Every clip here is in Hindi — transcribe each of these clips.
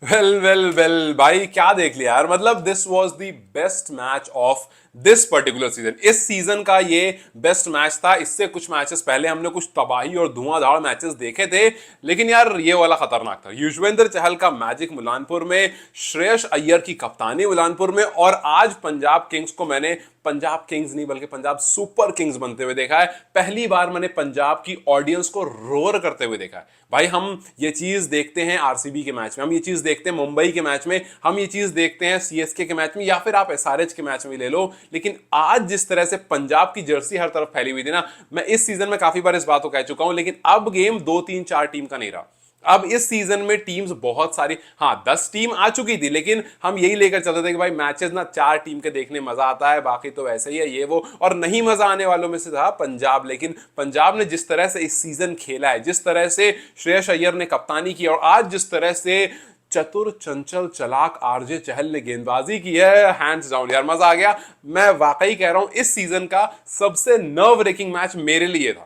वेल वेल वेल भाई, क्या देख लिया यार। मतलब this was the best match of this particular season. इस सीजन का ये बेस्ट मैच था। इससे कुछ मैचेस पहले हमने कुछ तबाही और धुआंधार मैचेस देखे थे, लेकिन यार ये वाला खतरनाक था। युजवेंद्र चहल का मैजिक मुलानपुर में, श्रेयस अय्यर की कप्तानी मुलानपुर में, और आज पंजाब किंग्स को मैंने पंजाब किंग्स नहीं बल्कि पंजाब सुपर किंग्स बनते हुए देखा है। पहली बार मैंने पंजाब की ऑडियंस को रोर करते हुए देखा है। भाई हम ये चीज देखते हैं आरसीबी के मैच में, हम ये चीज देखते हैं मुंबई के मैच में, हम ये चीज देखते हैं सीएसके के मैच में, या फिर आप एसआरएच के मैच में ले लो। लेकिन आज जिस तरह से पंजाब की जर्सी हर तरफ फैली हुई थी ना, मैं इस सीजन में काफी बार इस बात को कह चुका हूं, लेकिन अब गेम 2 3 4 टीम का नहीं रहा। अब इस सीजन में टीम्स बहुत सारी, हाँ 10 टीम आ चुकी थी, लेकिन हम यही लेकर चलते थे कि भाई मैचेस ना 4 टीम के देखने मजा आता है, बाकी तो वैसे ही है ये वो। और नहीं मजा आने वालों में से था पंजाब। लेकिन पंजाब ने जिस तरह से इस सीजन खेला है, जिस तरह से श्रेयस अय्यर ने कप्तानी की, और आज जिस तरह से चतुर चंचल चलाक आरजे चहल ने गेंदबाजी की है, हैंड्स डाउन यार, मजा आ गया। मैं वाकई कह रहा हूं, इस सीजन का सबसे नर्व रेकिंग मैच मेरे लिए था।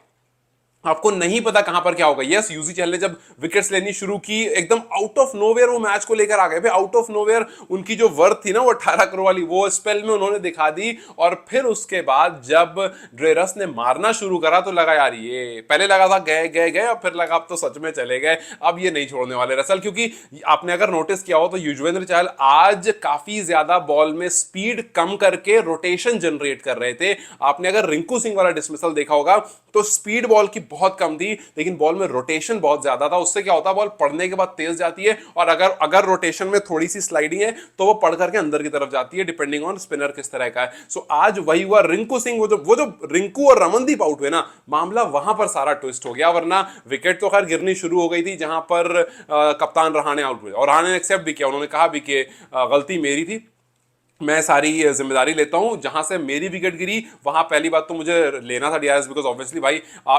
आपको नहीं पता कहां पर क्या होगा। यस, यूजी चहल ने जब विकेट्स लेनी शुरू की, एकदम आउट ऑफ नोवेयर वो मैच को लेकर आ गए। आउट ऑफ नोवेयर उनकी जो वर्थ थी ना, वो 18 करोड़ वाली, वो स्पेल में उन्होंने दिखा दी। और फिर उसके बाद जब ड्रेरस ने मारना शुरू करा तो लगा यार, ये पहले लगा था गए गए गए, और फिर लगा अब तो सच में चले गए, अब ये नहीं छोड़ने वाले रसल। क्योंकि आपने अगर नोटिस किया हो तो युजवेंद्र चहल आज काफी ज्यादा बॉल में स्पीड कम करके रोटेशन जनरेट कर रहे थे। आपने अगर रिंकू सिंह वाला डिसमिसल देखा होगा तो स्पीड बॉल की बहुत कम थी, लेकिन बॉल में रोटेशन बहुत ज्यादा था। उससे क्या होता है, बॉल पड़ने के बाद तेज जाती है, और अगर अगर रोटेशन में थोड़ी सी स्लाइडिंग है तो वो पड़ करके अंदर की तरफ जाती है, डिपेंडिंग ऑन स्पिनर किस तरह का है। सो आज वही हुआ। रिंकू सिंह, वो जो रिंकू और रमनदीप आउट हुए ना, मामला वहां पर सारा ट्विस्ट हो गया। वरना विकेट तो खैर गिरनी शुरू हो गई थी जहां पर कप्तान रहाणे आउट हुए, और रहाणे ने एक्सेप्ट भी किया। उन्होंने कहा भी कि गलती मेरी थी, मैं सारी जिम्मेदारी लेता हूं, जहां से मेरी विकेट गिरी वहां पहली बात तो मुझे लेना था डीआरएस। बिकॉज ऑब्वियसली भाई,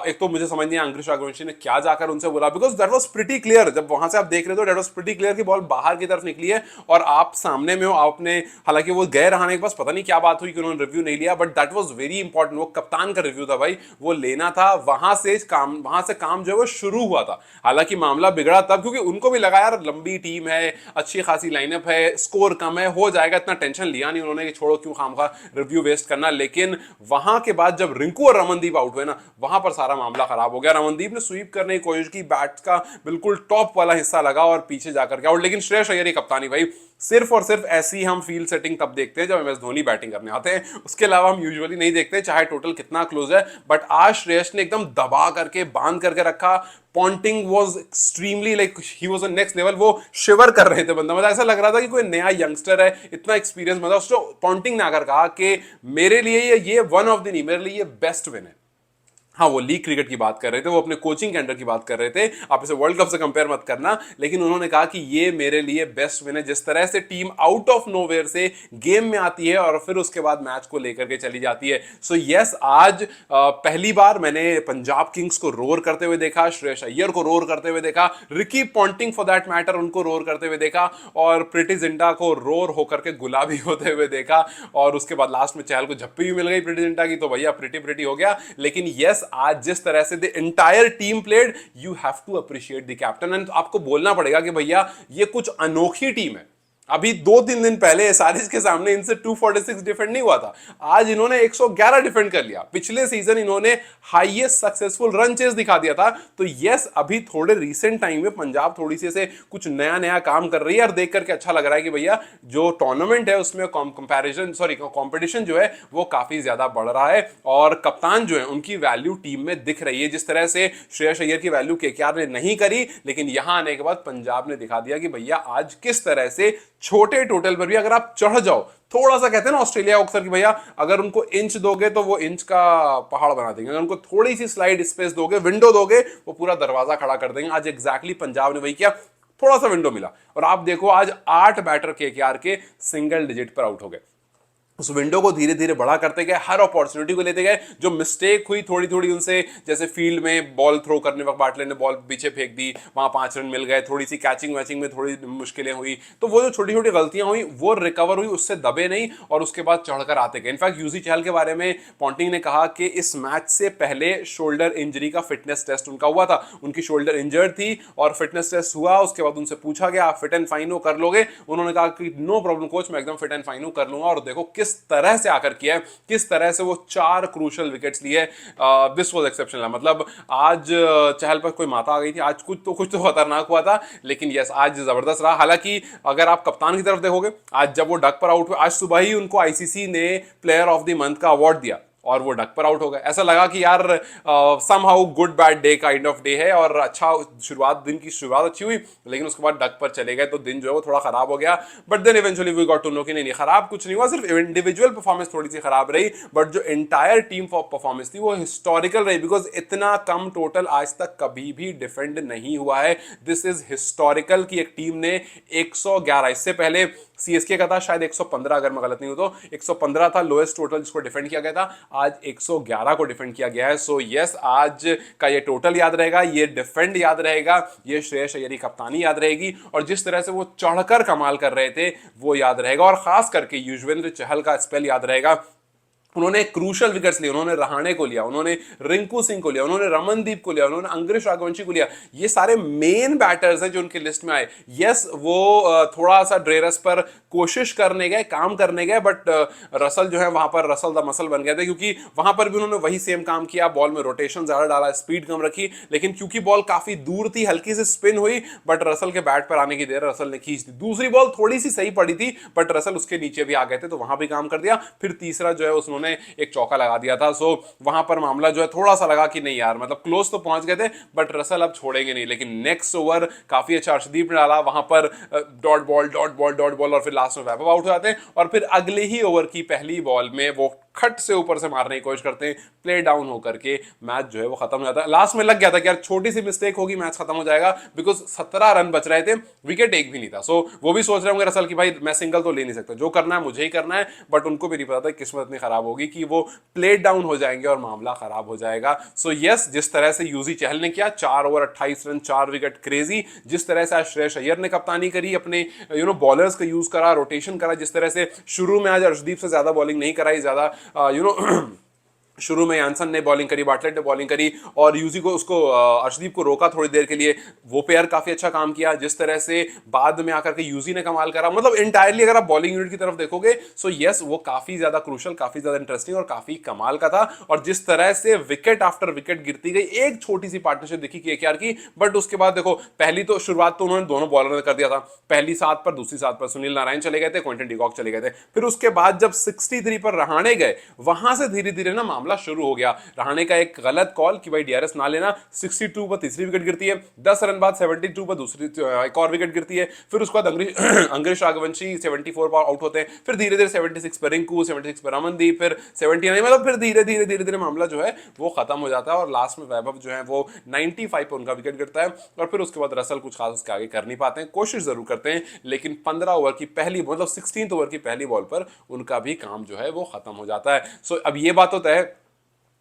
एक तो मुझे समझ नहीं आया अंकुश रघुवंशी ने क्या जाकर उनसे बोला, because that was pretty clear. जब वहां से आप देख रहे हो दैट वाज प्रीटी क्लियर कि बॉल बाहर की तरफ निकली है और आप सामने में हो। आपने, हालांकि वो गए रहाने के पास, पता नहीं क्या बात हुई कि उन्होंने रिव्यू नहीं लिया, but that was very important. वो कप्तान का रिव्यू था भाई, वो लेना था। वहां से काम जो है वो शुरू हुआ था। हालांकि मामला बिगड़ा तब क्योंकि उनको भी लगा यार लंबी टीम है, अच्छी खासी लाइनअप है, स्कोर कम है, हो जाएगा, इतना टेंशन लिया नहीं उन्होंने कि छोड़ो क्यों खामखा रिव्यू वेस्ट करना। लेकिन वहां के बाद जब रिंकू और रमनदीप आउट हुए ना, वहां पर सारा मामला खराब हो गया। रमनदीप ने स्वीप करने की कोशिश की, बैट का बिल्कुल टॉप वाला हिस्सा लगा और पीछे जाकर के आउट। लेकिन श्रेयस अय्यर की कप्तानी भाई, सिर्फ और सिर्फ ऐसी हम फील्ड सेटिंग तब देखते हैं जब एमएस धोनी बैटिंग करने आते हैं, उसके अलावा हम यूजुअली नहीं देखते, चाहे टोटल कितना क्लोज है। बट आज श्रेयस ने एकदम दबा करके बांध करके रखा। Ponting was extremely, like he was next level. वो शिवर कर रहे थे बंदा, मतलब ऐसा लग रहा था कि कोई नया यंगस्टर है, इतना एक्सपीरियंस। मतलब उसको पॉन्टिंग ने आकर कहा कि मेरे लिए ये वन ऑफ द नहीं, मेरे लिए ये बेस्ट विन है। हाँ, वो लीग क्रिकेट की बात कर रहे थे, वो अपने कोचिंग के अंडर की बात कर रहे थे। आप इसे वर्ल्ड कप से कंपेयर मत करना, लेकिन उन्होंने कहा कि ये मेरे लिए बेस्ट विन है। जिस तरह से टीम आउट ऑफ नोवेयर से गेम में आती है और फिर उसके बाद मैच को लेकर के चली जाती है। सो यस, आज पहली बार मैंने पंजाब किंग्स को रोर करते हुए देखा, श्रेयस अय्यर को रोर करते हुए देखा, Ricky Ponting for that matter उनको रोर करते हुए देखा, और प्रीति जिंटा को रोर होकर के गुलाबी होते हुए देखा। और उसके बाद लास्ट में चहल को झप्पी भी मिल गई प्रीति जिंटा की, तो भैया प्रीति प्रीति हो गया। लेकिन यस, आज जिस तरह से the entire team played, you have to appreciate the captain. And आपको बोलना पड़ेगा कि भैया ये कुछ अनोखी टीम है। अभी 2 3 दिन पहले एसआरएच के सामने इनसे 246 डिफेंड नहीं हुआ था, आज इन्होंने 111 डिफेंड कर लिया। पिछले सीजन इन्होंने हाईएस्ट सक्सेसफुल रन चेस दिखा दिया था। तो यस, अभी थोड़े रीसेंट टाइम में पंजाब थोड़ी सी से कुछ नया नया काम कर रही है, और देख करके अच्छा लग रहा है कि भैया जो टूर्नामेंट है उसमें कंपटीशन जो है वो काफी ज्यादा बढ़ रहा है, और कप्तान जो है उनकी वैल्यू टीम में दिख रही है। जिस तरह से श्रेयस अय्यर की वैल्यू केकेआर ने नहीं करी, लेकिन यहां आने के बाद पंजाब ने दिखा दिया कि भैया आज किस तरह से छोटे टोटल पर भी अगर आप चढ़ जाओ, थोड़ा सा, कहते हैं ना ऑस्ट्रेलिया अक्सर कि भैया अगर उनको इंच दोगे तो वो इंच का पहाड़ बना देंगे, अगर उनको थोड़ी सी स्लाइड स्पेस दोगे, विंडो दोगे, वो पूरा दरवाजा खड़ा कर देंगे। आज एग्जैक्टली पंजाब ने वही किया, थोड़ा सा विंडो मिला, और आप देखो आज 8 बैटर केकेआर के सिंगल डिजिट पर आउट हो गए। उस विंडो को धीरे धीरे बड़ा करते गए, हर अपॉर्चुनिटी को लेते गए। जो मिस्टेक हुई थोड़ी थोड़ी उनसे, जैसे फील्ड में बॉल थ्रो करने वक्त बाटले ने बॉल पीछे फेंक दी, वहां 5 रन मिल गए, थोड़ी सी कैचिंग वैचिंग में थोड़ी मुश्किलें हुई, तो वो जो छोटी छोटी गलतियां हुई वो रिकवर हुई, उससे दबे नहीं और उसके बाद चढ़कर आते गए। इनफैक्ट यूजी चहल के बारे में पॉन्टिंग ने कहा कि इस मैच से पहले शोल्डर इंजरी का फिटनेस टेस्ट उनका हुआ था, उनकी शोल्डर इंजर्ड थी और फिटनेस टेस्ट हुआ, उसके बाद उनसे पूछा गया आप फिट एंड फाइन हो, कर लोगे? उन्होंने कहा कि नो प्रॉब्लम कोच, मैं एकदम फिट एंड फाइन हूं, कर लूंगा। और देखो किस तरह से आकर किया है, किस तरह से वो 4 क्रूशल विकेट्स लिए। This was exceptional. मतलब आज चहल पर कोई माता आ गई थी, आज कुछ तो खतरनाक हुआ था, लेकिन यस आज जबरदस्त रहा। हालांकि अगर आप कप्तान की तरफ देखोगे, आज जब वो डक पर आउट हुए, आज सुबह ही उनको आईसीसी ने प्लेयर ऑफ द मंथ का अवार्ड दिया और वो डक पर आउट हो गए। ऐसा लगा कि यार somehow good bad day kind of day है, और अच्छा शुरुआत, दिन की शुरुआत अच्छी हुई, लेकिन उसके बाद डक पर चले गए तो दिन जो है वो थोड़ा खराब हो गया। But then eventually we got to know कि नहीं खराब कुछ नहीं हुआ, सिर्फ इंडिविजुअल परफॉर्मेंस थोड़ी सी खराब रही, बट जो एंटायर टीम परफॉर्मेंस थी वो हिस्टोरिकल रही, बिकॉज इतना कम टोटल आज तक कभी भी डिफेंड नहीं हुआ है। दिस इज हिस्टोरिकल कि एक टीम ने 111, इससे पहले सीएसके का था शायद 115, अगर मैं गलत नहीं हूं तो 115 था लोएस्ट टोटल जिसको डिफेंड किया गया था, आज 111 को डिफेंड किया गया है। सो यस आज का ये टोटल याद रहेगा, ये डिफेंड याद रहेगा, ये श्रेयस अय्यर की कप्तानी याद रहेगी, और जिस तरह से वो चढ़कर कमाल कर रहे थे वो याद रहेगा, और खास करके युजवेंद्र चहल का स्पेल याद रहेगा। उन्होंने क्रूशल विकेट्स लिए, उन्होंने रहाणे को लिया, उन्होंने रिंकू सिंह को लिया, उन्होंने रमनदीप को लिया, उन्होंने अंग्रेश राघवंशी को लिया। ये सारे मेन बैटर्स हैं जो उनकी लिस्ट में आए। यस वो थोड़ा सा ड्रेरस पर कोशिश करने गए, काम करने गए, बट रसल जो है वहां पर रसल द मसल बन गए थे, क्योंकि वहां पर भी उन्होंने वही सेम काम किया, बॉल में रोटेशन ज्यादा डाला, स्पीड कम रखी, लेकिन क्योंकि बॉल काफी दूर थी, हल्की सी स्पिन हुई, बट रसल के बैट पर आने की देर रसल ने खींच दी। दूसरी बॉल थोड़ी सी सही पड़ी थी, बट रसल उसके नीचे भी आ गए थे, तो वहां भी काम कर दिया। फिर तीसरा जो है उसने एक चौका लगा दिया था। सो वहां पर मामला जो है थोड़ा सा लगा कि नहीं यार, मतलब क्लोज तो पहुंच गए थे, बट रसल अब छोड़ेंगे नहीं। लेकिन नेक्स्ट ओवर काफी अच्छा अर्शदीप ने डाला, वहां पर dot ball dot ball dot ball, और फिर लास्ट में वैभव आउट हो जाते हैं, और फिर अगले ही ओवर की पहली बॉल में वो खट से ऊपर से मारने की कोशिश करते हैं, प्ले डाउन होकर के मैच जो है वो खत्म हो जाता है। लास्ट में लग गया था कि यार छोटी सी मिस्टेक होगी मैच खत्म हो जाएगा, बिकॉज 17 रन बच रहे थे, विकेट एक भी नहीं था। सो वो भी सोच रहे होंगे रसल की भाई मैं सिंगल तो ले नहीं सकता, जो करना है मुझे ही करना है, बट उनको भी नहीं पता था किस्मत इतनी खराब होगी कि वो प्ले डाउन हो जाएंगे और मामला खराब हो जाएगा। सो यस जिस तरह से यूजी चहल ने किया, 4 ओवर 28 रन 4 विकेट, क्रेजी। जिस तरह से आज श्रेयस अय्यर ने कप्तानी करी, अपने बॉलर्स का यूज करा, रोटेशन करा, जिस तरह से शुरू में आज अर्शदीप से ज्यादा बॉलिंग नहीं कराई, ज्यादा शुरू में यानसन ने बॉलिंग करी, बाटलेट ने बॉलिंग करी, और यूजी को उसको अर्शदीप को रोका थोड़ी देर के लिए, वो पेयर काफी अच्छा काम किया। जिस तरह से बाद में आकर के यूजी ने कमाल करा, मतलब इंटायरली अगर आप बॉलिंग यूनिट की तरफ देखोगे सो यस वो काफी ज्यादा क्रूशल, काफी ज्यादा इंटरेस्टिंग और काफी कमाल का था। और जिस तरह से विकेट आफ्टर विकेट गिरती गई, एक छोटी सी पार्टनरशिप दिखी केकेआर की, बट उसके बाद देखो पहली तो शुरुआत तो उन्होंने दोनों बॉलर ने कर दिया था, पहली 7 पर दूसरी 7 पर सुनील नारायण चले गए थे, क्विंटन डिकॉक चले गए थे। फिर उसके बाद जब 63 पर रहाणे गए, वहां से धीरे धीरे ना मामला शुरू हो गया। रहाणे का एक गलत कॉल कि भाई डीआरएस ना लेना, 62 पर तीसरी विकेट गिरती है, 10 रन बाद 72 पर दूसरी एक और विकेट गिरती है, फिर उसके बाद अंग्रेश राघवंशी 74 पर आउट होते हैं, फिर धीरे धीरे 76 पर रिंकू, 76 पर रमनदीप, फिर 79, मतलब फिर धीरे धीरे मामला जो है वो खत्म हो जाता है, और लास्ट में वैभव जो है वो 95 पर उनका विकेट गिरता है, और फिर उसके बाद रसल कुछ खास उसके आगे कर नहीं पाते हैं, कोशिश जरूर करते हैं, लेकिन 15 ओवर की पहली मतलब 16 ओवर की पहली बॉल पर उनका भी काम जो है वो खत्म हो जाता है। सो अब ये बात होता है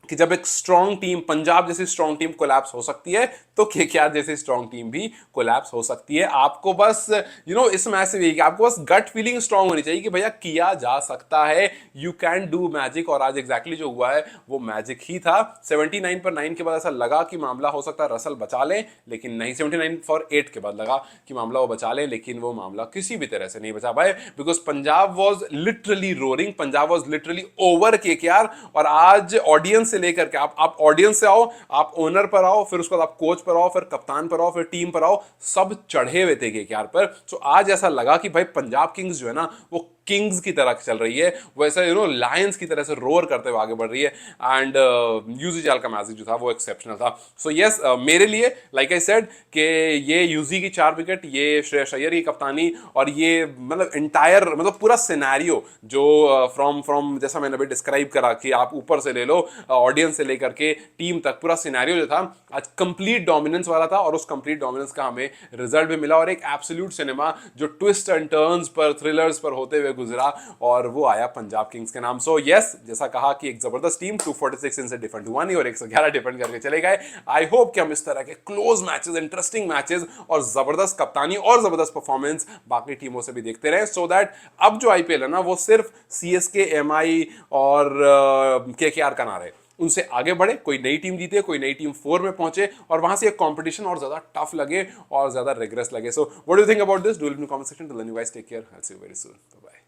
कि जब एक स्ट्रॉन्ग टीम, पंजाब जैसी स्ट्रॉन्ग टीम कोलैप्स हो सकती है, तो केकेआर जैसी स्ट्रॉन्ग टीम भी कोलैप्स हो सकती है। आपको बस इस मैच से भी आपको बस गट फीलिंग स्ट्रॉन्ग होनी चाहिए कि भैया किया जा सकता है, यू कैन डू मैजिक, और आज एग्जैक्टली जो हुआ है वो मैजिक ही था। 79 पर 9 के बाद ऐसा लगा कि मामला हो सकता है रसल बचा ले, लेकिन नहीं, 79 फॉर 8 के बाद लगा कि मामला वो बचा ले, लेकिन वो मामला किसी भी तरह से नहीं बचा पाए, because Punjab was literally roaring, Punjab was literally over KKR. और आज ऑडियंस से लेकर के आप ऑडियंस से आओ, आप ओनर पर आओ, फिर उसके बाद आप कोच पर आओ, फिर कप्तान पर आओ, फिर टीम पर आओ, सब चढ़े हुए थे केकेआर पर। सो आज ऐसा लगा कि भाई पंजाब किंग्स जो है ना वो किंग्स की तरह चल रही है, वैसे लायंस की तरह से रोर करते हुए आगे बढ़ रही है। एंड यूजी चहल का मैजिक जो था वो एक्सेप्शनल था। सो यस मेरे लिए लाइक आई सेड कि ये यूजी की 4 विकेट, ये श्रेयस अय्यर की कप्तानी, और ये मतलब इंटायर मतलब पूरा सिनेरियो जो फ्रॉम जैसा मैंने अभी डिस्क्राइब करा कि आप ऊपर से ले लो, ऑडियंस से लेकर के टीम तक, पूरा सिनेरियो जो था आज कंप्लीट डोमिनेंस वाला था, और उस कंप्लीट डोमिनेंस का हमें रिजल्ट भी मिला, और एक एब्सोल्यूट सिनेमा जो twist and turns per, thrillers पर होते हुए पे गुजरा और वो आया पंजाब किंग्स के नाम। सो यस, जैसा कहा कि एक जबरदस्त टीम 246 इनसे डिफेंड हुआ नहीं और 111 डिफेंड करके चले गए। आई होप कि हम इस तरह के क्लोज मैचेस, इंटरेस्टिंग मैचेस और जबरदस्त कप्तानी और जबरदस्त परफॉर्मेंस बाकी टीमों से भी देखते रहे, सो दैट अब जो आईपीएल है ना वो सिर्फ सीएसके, एमआई और केकेआर का ना रहे, उनसे आगे बढ़े, कोई नई टीम जीते, कोई नई टीम 4 में पहुंचे और वहां से एक कंपटीशन और ज्यादा टफ लगे और ज्यादा रिग्रेस लगे। So what do you think about this? Do let me comment section. Till then you guys take care, I will see you very soon, bye bye.